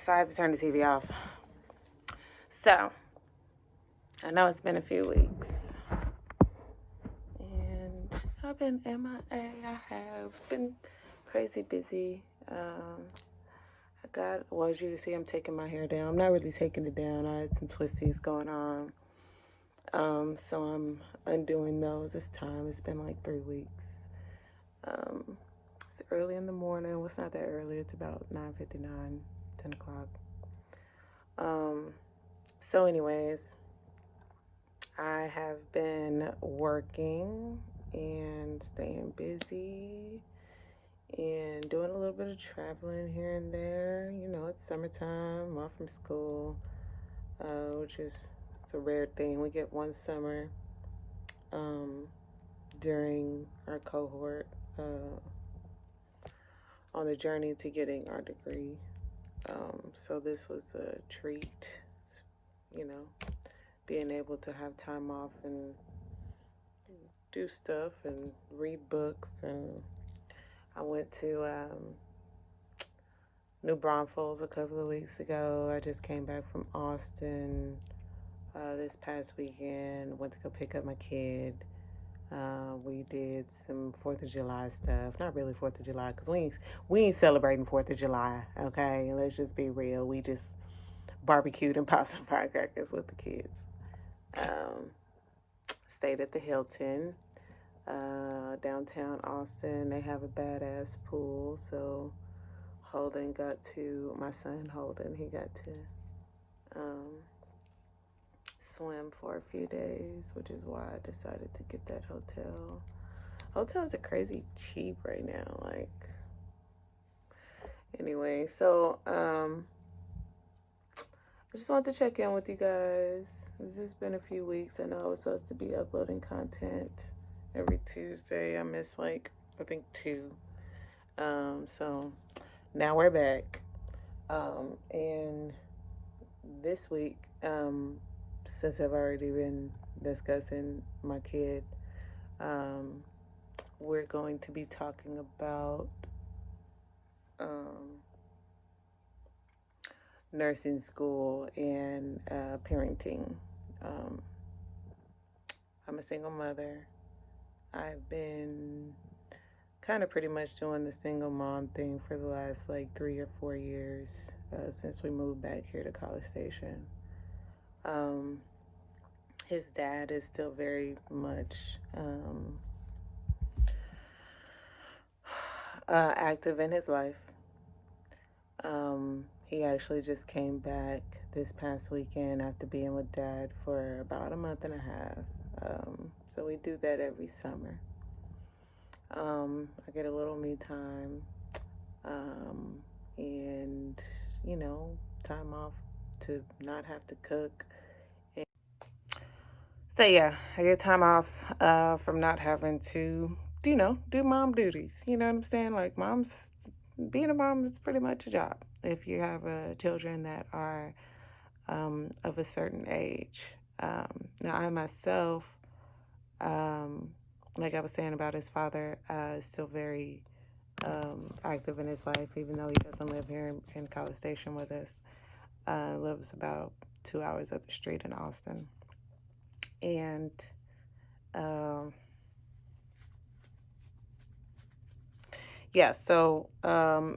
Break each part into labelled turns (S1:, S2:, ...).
S1: So I had to turn the TV off. So, I know it's been a few weeks. And I've been MIA. I have been crazy busy. As you can see, I'm taking my hair down. I'm not really taking it down. I had some twisties going on. So I'm undoing those this time. It's been like 3 weeks. It's early in the morning. Well, it's not that early. It's about 9:59, 10 o'clock. So anyways, I have been working and staying busy and doing a little bit of traveling here and there. You know, it's summertime. I'm off from school, which is it's a rare thing. We get one summer during our cohort on the journey to getting our degree. So this was a treat, you know, being able to have time off and do stuff and read books. And I went to New Braunfels a couple of weeks ago. I just came back from Austin this past weekend. Went to go pick up my kid. We did some 4th of July stuff. Not really 4th of July, because we ain't celebrating 4th of July, okay? Let's just be real. We just barbecued and popped some firecrackers with the kids. Stayed at the Hilton, downtown Austin. They have a badass pool, so my son Holden, he got to swim for a few days, which is why I decided to get that hotel. Hotels are crazy cheap right now. Like, anyway, so I just wanted to check in with you guys. This has been a few weeks. I know I was supposed to be uploading content every Tuesday. I missed I think 2. So now we're back. And this week, since I've already been discussing my kid, we're going to be talking about nursing school and parenting. I'm a single mother. I've been kind of pretty much doing the single mom thing for the last 3 or 4 years since we moved back here to College Station. His dad is still very much active in his life. He actually just came back this past weekend after being with Dad for about a month and a half. So we do that every summer. I get a little me time, and, time off to not have to cook. So yeah, I get time off from not having to, do mom duties. You know what I'm saying? Like, being a mom is pretty much a job if you have children that are of a certain age. Now, I myself, like I was saying about his father, is still very active in his life, even though he doesn't live here in College Station with us. Lives about 2 hours up the street in Austin. And yeah, so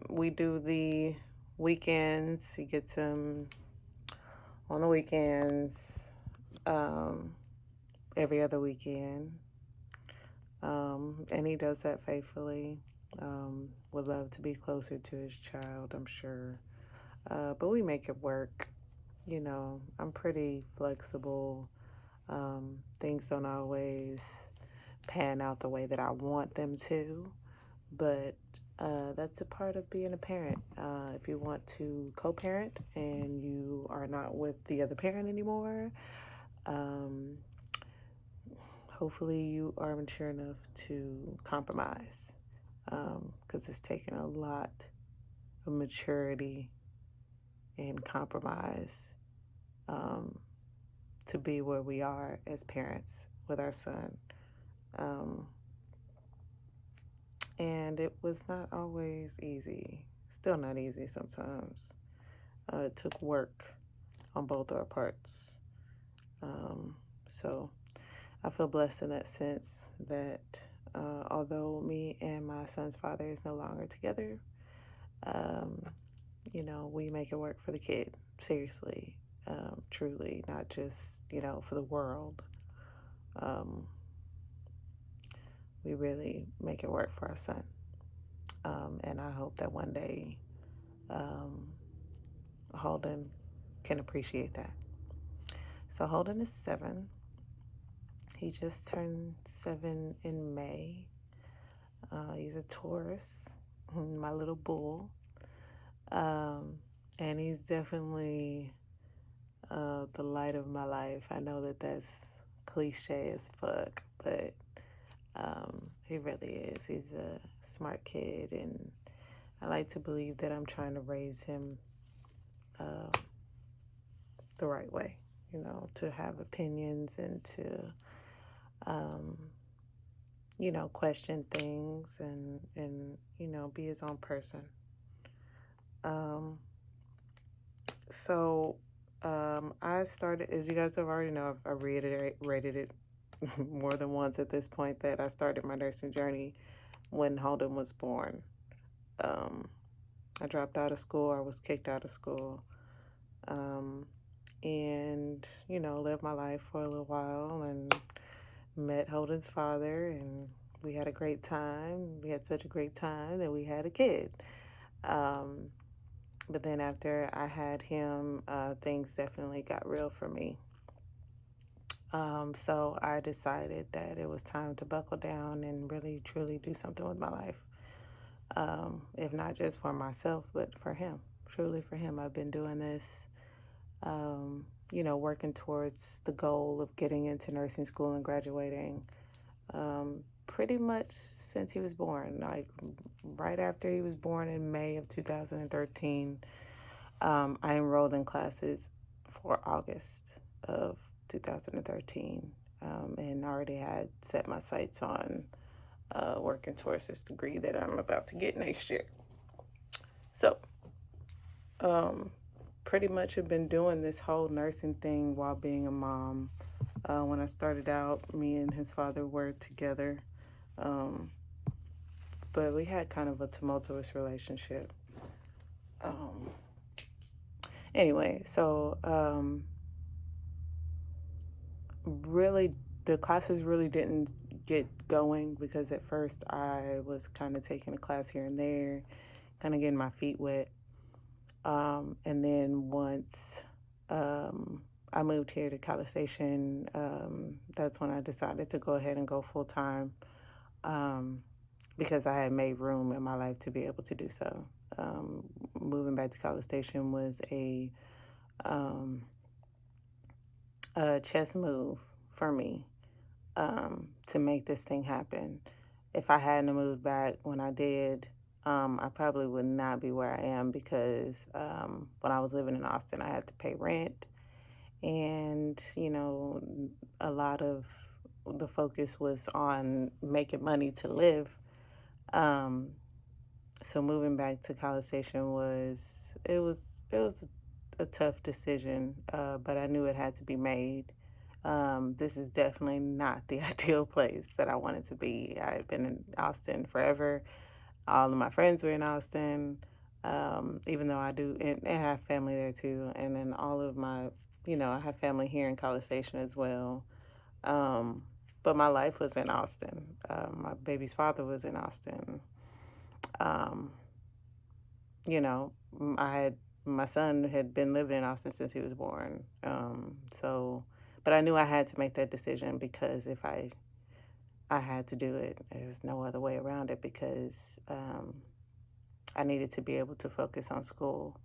S1: we do the weekends. He gets him on the weekends, every other weekend. And he does that faithfully. Would love to be closer to his child, I'm sure. But we make it work. I'm pretty flexible. Things don't always pan out the way that I want them to, but that's a part of being a parent. If you want to co-parent and you are not with the other parent anymore, hopefully you are mature enough to compromise, because it's taken a lot of maturity and compromise to be where we are as parents with our son. And it was not always easy. Still not easy sometimes. It took work on both our parts. So I feel blessed in that sense that although me and my son's father is no longer together, um, we make it work for the kid. Seriously, truly, not just, for the world. Um, we really make it work for our son. And I hope that one day um, Holden can appreciate that. So Holden is 7. He just turned 7 in May. He's a Taurus, my little bull. And he's definitely the light of my life. I know that that's cliche as fuck, but he really is. He's a smart kid, and I like to believe that I'm trying to raise him the right way, to have opinions and to, question things and be his own person. So I started, as you guys have already know, I've reiterated it more than once at this point, that I started my nursing journey when Holden was born. I dropped out of school. I was kicked out of school. And, lived my life for a little while and met Holden's father, and we had a great time. We had such a great time that we had a kid. But then after I had him, things definitely got real for me. So I decided that it was time to buckle down and really, truly do something with my life. If not just for myself, but for him. Truly for him. I've been doing this, working towards the goal of getting into nursing school and graduating pretty much since he was born. Like right after he was born in May of 2013, I enrolled in classes for August of 2013, and already had set my sights on working towards this degree that I'm about to get next year. So, pretty much have been doing this whole nursing thing while being a mom. When I started out, me and his father were together, but we had kind of a tumultuous relationship. Anyway, so really, the classes really didn't get going because at first I was kind of taking a class here and there, kind of getting my feet wet. And then once I moved here to College Station, that's when I decided to go ahead and go full time, because I had made room in my life to be able to do so. Moving back to College Station was a chess move for me, to make this thing happen. If I hadn't moved back when I did, I probably would not be where I am, because when I was living in Austin, I had to pay rent, and a lot of the focus was on making money to live. So moving back to College Station was a tough decision, but I knew it had to be made. This is definitely not the ideal place that I wanted to be. I had been in Austin forever. All of my friends were in Austin, even though I do and have family there too. And then all of my, I have family here in College Station as well. But my life was in Austin. My baby's father was in Austin. Um, my son had been living in Austin since he was born. But I knew I had to make that decision, because if I had to do it, there's no other way around it, because I needed to be able to focus on school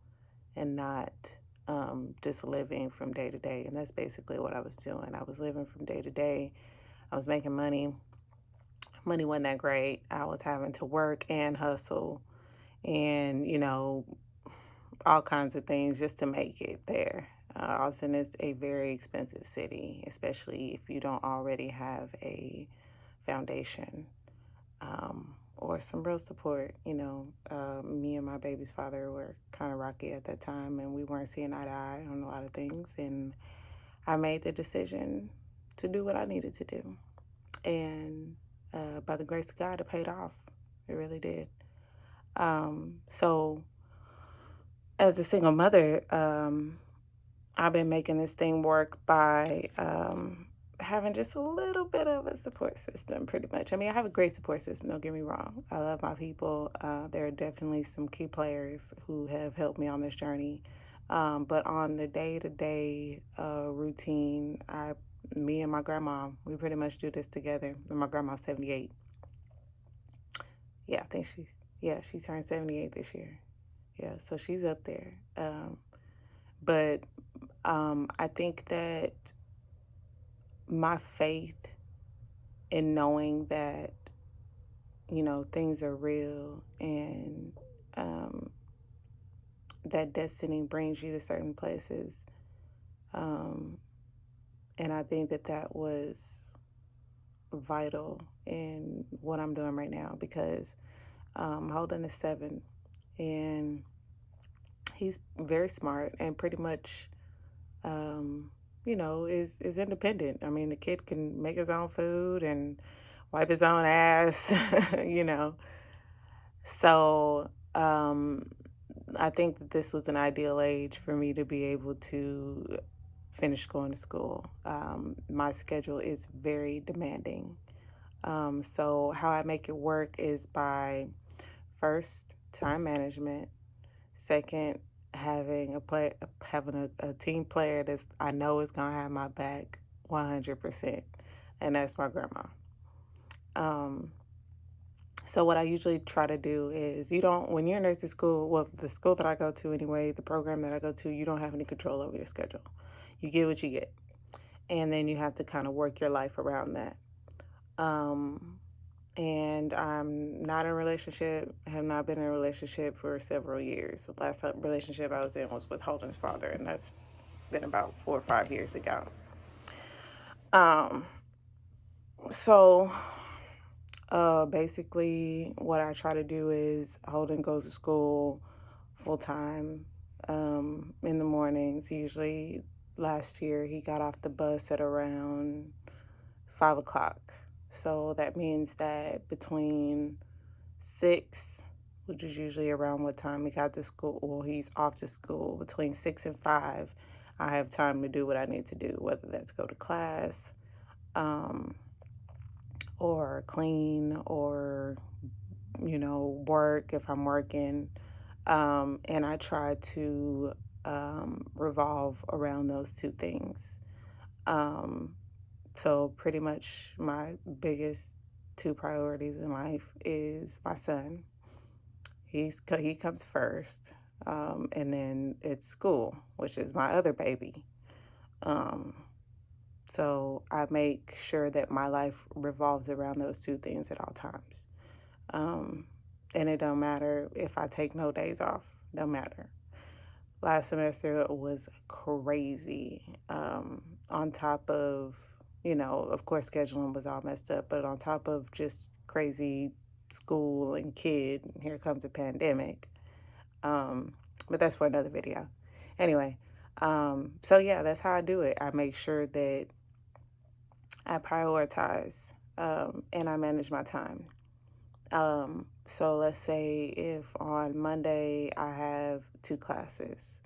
S1: and not just living from day to day. And that's basically what I was doing. I was living from day to day. I was making money. Money wasn't that great. I was having to work and hustle and, all kinds of things just to make it there. Austin is a very expensive city, especially if you don't already have a foundation, or some real support. Me and my baby's father were kind of rocky at that time, and we weren't seeing eye to eye on a lot of things. And I made the decision to do what I needed to do. And by the grace of God, it paid off. It really did. So, as a single mother, I've been making this thing work by having just a little bit of a support system, pretty much. I mean, I have a great support system, don't get me wrong. I love my people. There are definitely some key players who have helped me on this journey. But on the day to day routine, me and my grandma, we pretty much do this together. And my grandma's 78. Yeah, I think she turned 78 this year. Yeah, so she's up there. But I think that my faith in knowing that, things are real and that destiny brings you to certain places. Um, and I think that that was vital in what I'm doing right now because Holden is 7 and he's very smart and pretty much is independent. I mean, the kid can make his own food and wipe his own ass, you know. So I think that this was an ideal age for me to be able to finish going to school. My schedule is very demanding. So how I make it work is by first time management, second having a team player that I know is gonna have my back 100%, and that's my grandma. Um, so what I usually try to do is you don't when you're in nursing school, well, the school that I go to anyway, the program that I go to, you don't have any control over your schedule. You get what you get, and then you have to kind of work your life around that. Um, and I'm not in a relationship, have not been in a relationship for several years. The last relationship I was in was with Holden's father, and that's been about 4 or 5 years ago. Um, so basically, what I try to do is Holden goes to school full time in the mornings. Usually, last year he got off the bus at around 5 o'clock. So that means that between 6, which is usually around what time he got to school, well, he's off to school, between 6 and 5, I have time to do what I need to do, whether that's go to class, um, or clean, or, work if I'm working. And I try to revolve around those two things. Um, so pretty much my biggest two priorities in life is my son. He comes first, and then it's school, which is my other baby. Um, so I make sure that my life revolves around those two things at all times. Um, and it don't matter if I take no days off. Don't matter. Last semester was crazy. On top of, of course, scheduling was all messed up, but on top of just crazy school and kid, here comes a pandemic. Um, but that's for another video. Anyway, so yeah, that's how I do it. I make sure that I prioritize and I manage my time. So let's say if on Monday I have 2 classes,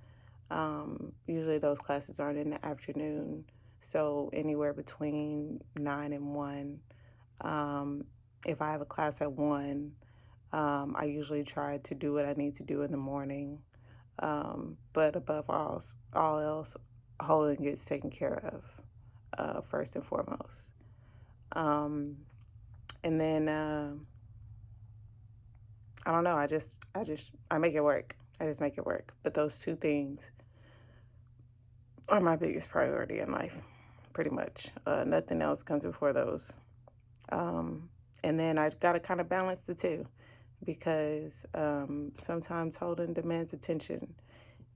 S1: usually those classes aren't in the afternoon, so anywhere between 9 and 1. If I have a class at 1, I usually try to do what I need to do in the morning. But above all else, Holden gets taken care of first and foremost. Um, and then I don't know. I make it work. I just make it work. But those two things are my biggest priority in life, pretty much. Nothing else comes before those. And then I got to kind of balance the two because sometimes Holden demands attention.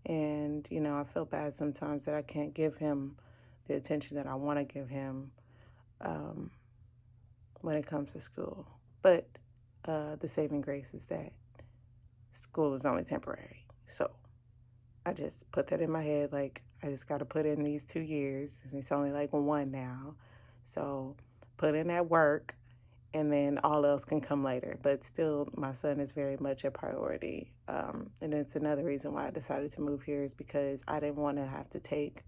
S1: And, I feel bad sometimes that I can't give him the attention that I want to give him um, when it comes to school. But the saving grace is that school is only temporary. So I just put that in my head. Like, I just got to put in these 2 years, and it's only like one now. So put in that work, and then all else can come later. But still, my son is very much a priority. And it's another reason why I decided to move here is because I didn't want to have to take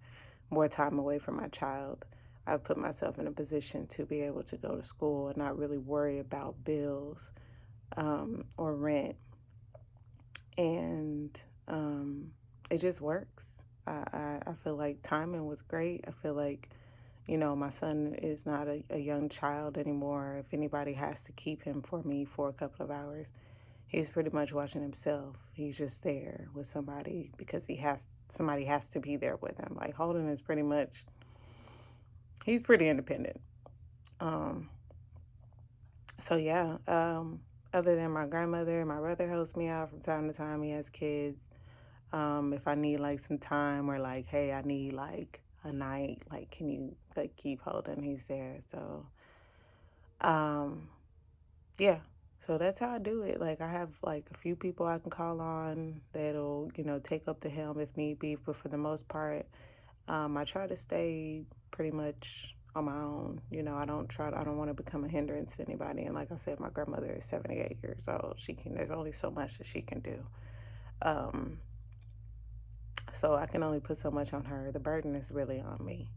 S1: more time away from my child. I've put myself in a position to be able to go to school and not really worry about bills or rent. And it just works. I feel like timing was great. I feel like, my son is not a young child anymore. If anybody has to keep him for me for a couple of hours, he's pretty much watching himself. He's just there with somebody because somebody has to be there with him. Like Holden is pretty much, he's pretty independent. Um, so yeah, other than my grandmother, my brother helps me out from time to time. He has kids. If I need like some time or like, hey, I need like a night, like, can you like keep Holden? He's there. So, um, yeah. So that's how I do it. Like I have like a few people I can call on that'll, take up the helm if need be. But for the most part, I try to stay pretty much on my own. I don't want to become a hindrance to anybody. And like I said, my grandmother is 78 years old. There's only so much that she can do. Um, so I can only put so much on her. The burden is really on me.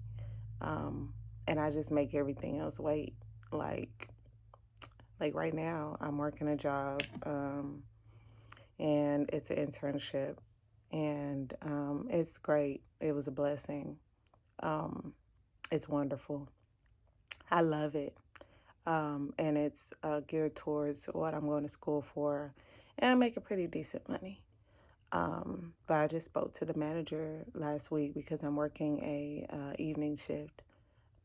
S1: Um, and I just make everything else wait. Like right now, I'm working a job, and it's an internship, and it's great. It was a blessing. Um, it's wonderful. I love it. And it's geared towards what I'm going to school for, and I make a pretty decent money. But I just spoke to the manager last week because I'm working a evening shift,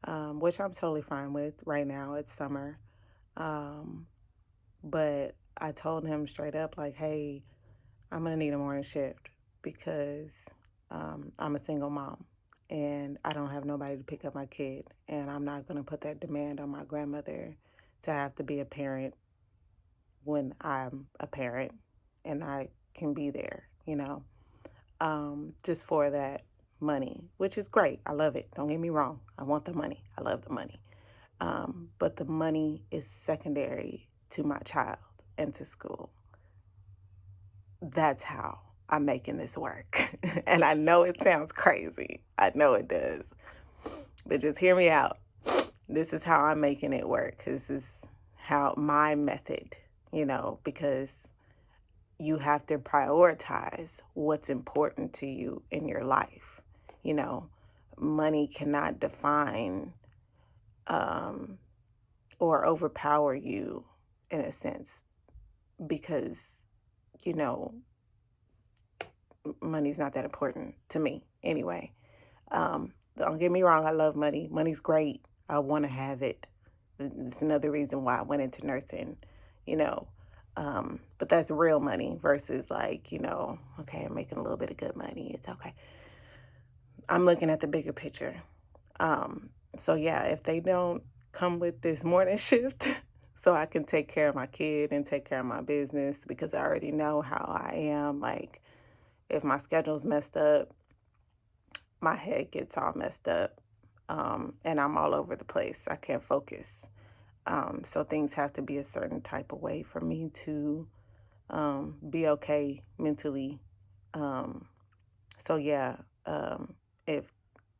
S1: which I'm totally fine with right now. It's summer. Um, but I told him straight up, like, hey, I'm going to need a morning shift because I'm a single mom and I don't have nobody to pick up my kid. And I'm not going to put that demand on my grandmother to have to be a parent when I'm a parent and I can be there, just for that money, which is great. I love it. Don't get me wrong. I want the money. I love the money. But the money is secondary to my child and to school. That's how I'm making this work. And I know it sounds crazy. I know it does. But just hear me out. This is how I'm making it work. This is how my method, because you have to prioritize what's important to you in your life. You know, Money cannot define or overpower you in a sense because, you know, money's not that important to me anyway. Don't get me wrong, I love money. Money's great. I want to have it. It's another reason why I went into nursing, you know. But that's real money versus like, okay, I'm making a little bit of good money. It's okay. I'm looking at the bigger picture. So yeah, if they don't come with this morning shift so I can take care of my kid and take care of my business because I already know how I am. Like if my schedule's messed up, my head gets all messed up. And I'm all over the place. I can't focus. So things have to be a certain type of way for me to be okay mentally. So yeah, if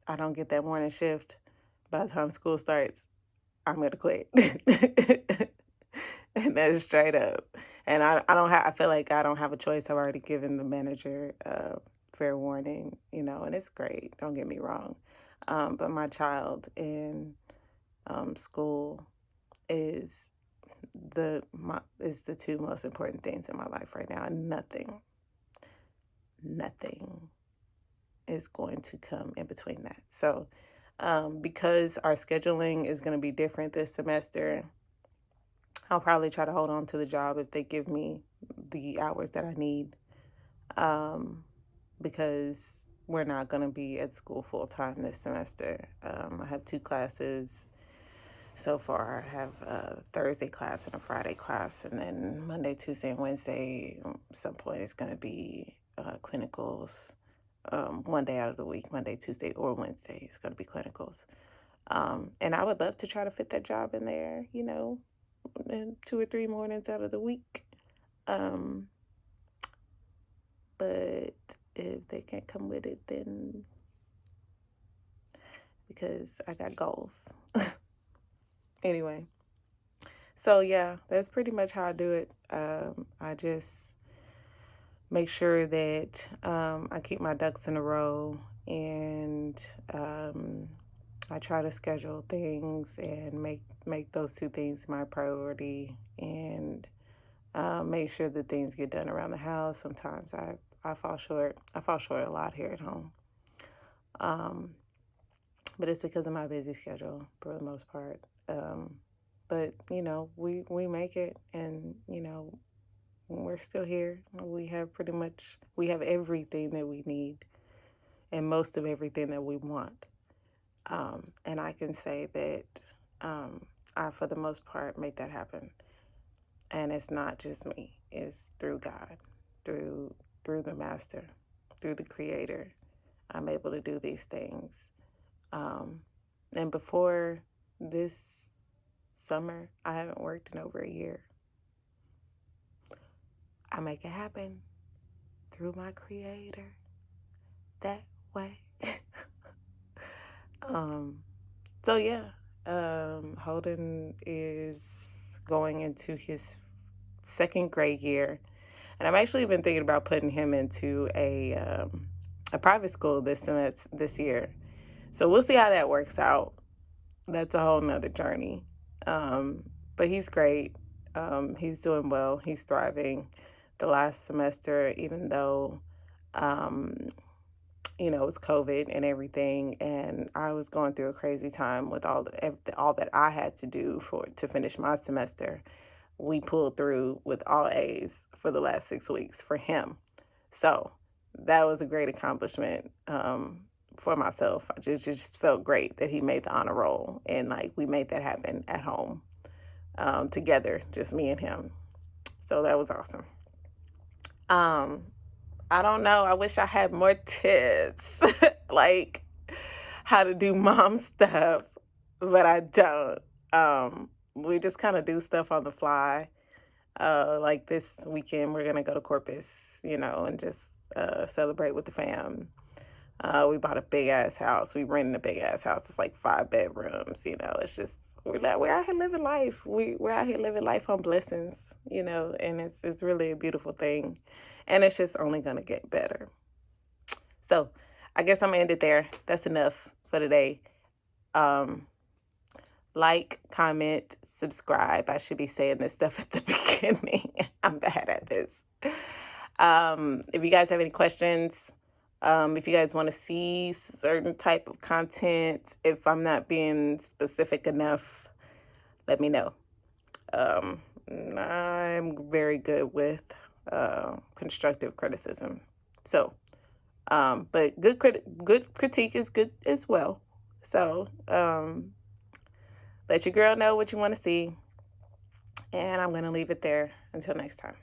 S1: I don't get that morning shift by the time school starts, I'm gonna quit. And that is straight up. And I feel like I don't have a choice. I've already given the manager fair warning, and it's great. Don't get me wrong. But my child in school is is the two most important things in my life right now. And nothing is going to come in between that. So because our scheduling is going to be different this semester, I'll probably try to hold on to the job if they give me the hours that I need, because we're not going to be at school full time this semester. I have 2 classes, So far, I have a Thursday class and a Friday class, and then Monday, Tuesday, and Wednesday, some point it's going to be clinicals. One day out of the week, Monday, Tuesday, or Wednesday, it's going to be clinicals. And I would love to try to fit that job in there, in 2 or 3 mornings out of the week. But if they can't come with it, then because I got goals. Anyway, so yeah, that's pretty much how I do it. I just make sure that I keep my ducks in a row, and I try to schedule things and make those two things my priority, and make sure that things get done around the house. Sometimes I fall short. I fall short a lot here at home. But it's because of my busy schedule for the most part. But we make it, and we're still here. We have everything that we need, and most of everything that we want. And I can say that I, for the most part, make that happen. And it's not just me; it's through God, through the Master, through the Creator. I'm able to do these things. And before this summer, I haven't worked in over a year. I make it happen through my Creator that way. So yeah, Holden is going into his second grade year, and I've actually been thinking about putting him into a private school this year. So we'll see how that works out. That's a whole nother journey. But he's great. He's doing well. He's thriving. The last semester, even though, it was COVID and everything, and I was going through a crazy time with all that I had to do to finish my semester, we pulled through with all A's for the last 6 weeks for him. So that was a great accomplishment. For myself, I just felt great that he made the honor roll, and like we made that happen at home, together, just me and him. So that was awesome. I don't know. I wish I had more tips, like how to do mom stuff, but I don't. We just kind of do stuff on the fly. Like this weekend, we're gonna go to Corpus, and just celebrate with the fam. We bought a big ass house. We rented a big ass house. It's like 5 bedrooms. It's just we're out here living life. We're out here living life on blessings. And it's really a beautiful thing, and it's just only gonna get better. So, I guess I'm gonna end it there. That's enough for today. Like, comment, subscribe. I should be saying this stuff at the beginning. I'm bad at this. If you guys have any questions, if you guys want to see certain type of content, if I'm not being specific enough, let me know. I'm very good with constructive criticism. So, but good critique is good as well. So, let your girl know what you want to see, and I'm going to leave it there until next time.